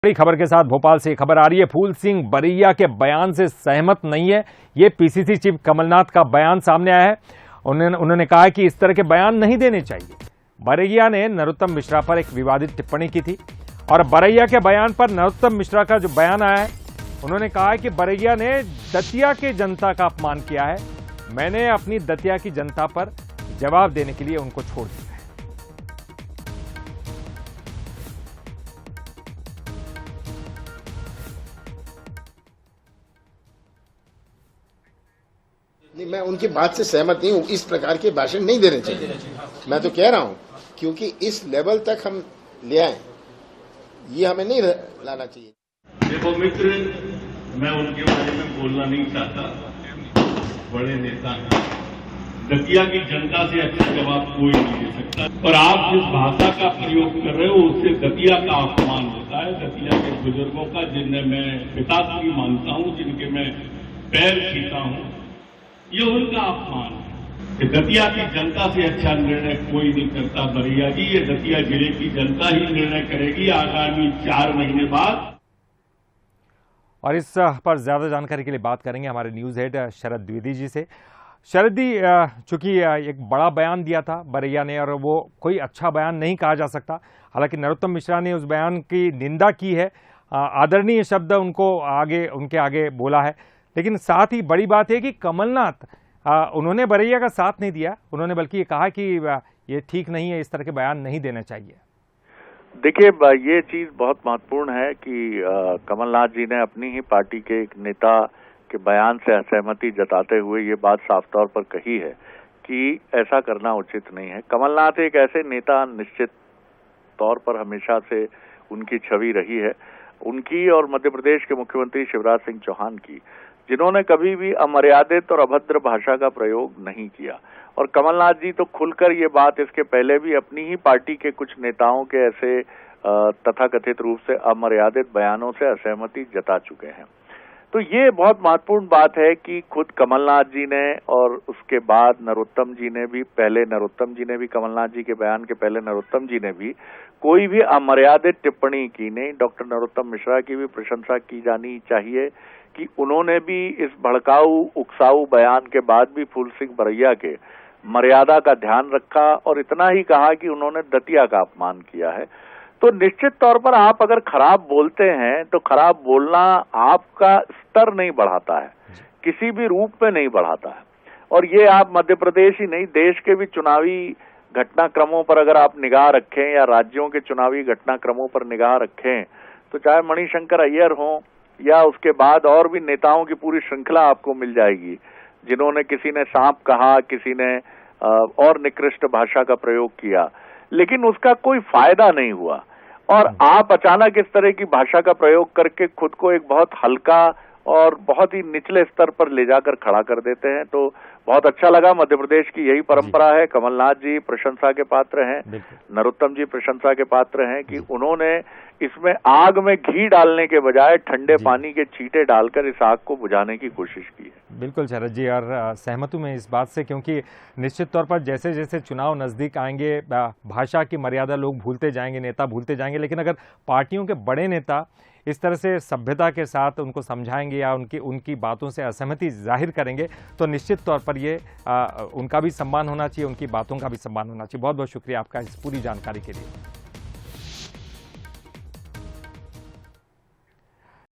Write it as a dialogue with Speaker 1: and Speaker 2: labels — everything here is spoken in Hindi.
Speaker 1: बड़ी खबर के साथ भोपाल से खबर आ रही है। फूल सिंह बरैया के बयान से सहमत नहीं है। ये पीसीसी चीफ कमलनाथ का बयान सामने आया है। उन्होंने कहा कि इस तरह के बयान नहीं देने चाहिए। बरैया ने नरोत्तम मिश्रा पर एक विवादित टिप्पणी की थी और बरैया के बयान पर नरोत्तम मिश्रा का जो बयान आया है, उन्होंने कहा कि बरैया ने दतिया की जनता का अपमान किया है। मैंने अपनी दतिया की जनता पर जवाब देने के लिए उनको छोड़ दिया है।
Speaker 2: नहीं, मैं उनकी बात से सहमत नहीं हूँ। इस प्रकार के भाषण नहीं देने चाहिए। मैं तो कह रहा हूँ क्योंकि इस लेवल तक हम ले आए, ये हमें नहीं लाना चाहिए।
Speaker 3: देखो मित्र, मैं उनके बारे में बोलना नहीं चाहता। बड़े नेता हैं, दतिया की जनता से अच्छा जवाब कोई नहीं दे सकता। और आप जिस भाषा का प्रयोग कर रहे हो उससे दतिया का अपमान होता है। दतिया के बुजुर्गों का, जिन्हें मैं पिताश्री मानता हूँ, जिनके मैं पैर छूता हूँ, ये उनका अपमान है। कि दतिया की जनता से अच्छा निर्णय कोई नहीं करता बरैया जी। ये दतिया जिले की जनता ही निर्णय करेगी आगामी 4 महीने बाद।
Speaker 1: और इस पर ज्यादा जानकारी के लिए बात करेंगे हमारे न्यूज हेड शरद द्विवेदी जी से। शरद जी, चूंकि एक बड़ा बयान दिया था बरैया ने और वो कोई अच्छा बयान नहीं कहा जा सकता। हालांकि नरोत्तम मिश्रा ने उस बयान की निंदा की है, आदरणीय शब्द उनके आगे बोला है। लेकिन साथ ही बड़ी बात है कि कमलनाथ उन्होंने बरैया का साथ नहीं दिया। उन्होंने बल्कि ये कहा कि ये ठीक नहीं है, इस तरह के बयान नहीं देने चाहिए।
Speaker 4: देखिए, ये चीज बहुत महत्वपूर्ण है कि कमलनाथ जी ने अपनी ही पार्टी के एक नेता के बयान से असहमति जताते हुए ये बात साफ तौर पर कही है कि ऐसा करना उचित नहीं है। कमलनाथ एक ऐसे नेता निश्चित तौर पर हमेशा से उनकी छवि रही है, उनकी और मध्य प्रदेश के मुख्यमंत्री शिवराज सिंह चौहान की, जिन्होंने कभी भी अमर्यादित और अभद्र भाषा का प्रयोग नहीं किया। और कमलनाथ जी तो खुलकर ये बात इसके पहले भी अपनी ही पार्टी के कुछ नेताओं के ऐसे तथाकथित रूप से अमर्यादित बयानों से असहमति जता चुके हैं। तो ये बहुत महत्वपूर्ण बात है कि खुद कमलनाथ जी ने और उसके बाद नरोत्तम जी ने भी, कमलनाथ जी के बयान के पहले नरोत्तम जी ने भी कोई भी अमर्यादित टिप्पणी की नहीं। डॉक्टर नरोत्तम मिश्रा की भी प्रशंसा की जानी चाहिए कि उन्होंने भी इस भड़काऊ उकसाऊ बयान के बाद भी फूल सिंह बरैया के मर्यादा का ध्यान रखा और इतना ही कहा कि उन्होंने दतिया का अपमान किया है। तो निश्चित तौर पर आप अगर खराब बोलते हैं तो खराब बोलना आपका स्तर नहीं बढ़ाता है, किसी भी रूप में नहीं बढ़ाता है। और ये आप मध्य प्रदेश ही नहीं, देश के भी चुनावी घटनाक्रमों पर अगर आप निगाह रखें या राज्यों के चुनावी घटनाक्रमों पर निगाह रखें तो चाहे मणिशंकर अय्यर हों या उसके बाद और भी नेताओं की पूरी श्रृंखला आपको मिल जाएगी, जिन्होंने किसी ने सांप कहा, किसी ने और निकृष्ट भाषा का प्रयोग किया, लेकिन उसका कोई फायदा नहीं हुआ। और आप अचानक इस तरह की भाषा का प्रयोग करके खुद को एक बहुत हल्का और बहुत ही निचले स्तर पर ले जाकर खड़ा कर देते हैं। तो बहुत अच्छा लगा। मध्य प्रदेश की यही परंपरा है। कमलनाथ जी प्रशंसा के पात्र हैं, नरोत्तम जी प्रशंसा के पात्र हैं कि उन्होंने इसमें आग में घी डालने के बजाय ठंडे पानी के छींटे डालकर इस आग को बुझाने की कोशिश की है।
Speaker 1: बिल्कुल शरद जी, और सहमत हूं मैं इस बात से, क्योंकि निश्चित तौर पर जैसे जैसे चुनाव नजदीक आएंगे भाषा की मर्यादा लोग भूलते जाएंगे, नेता भूलते जाएंगे। लेकिन अगर पार्टियों के बड़े नेता इस तरह से सभ्यता के साथ उनको समझाएंगे या उनकी बातों से असहमति जाहिर करेंगे तो निश्चित तौर पर ये उनका भी सम्मान होना चाहिए, उनकी बातों का भी सम्मान होना चाहिए। बहुत बहुत शुक्रिया आपका इस पूरी जानकारी के लिए।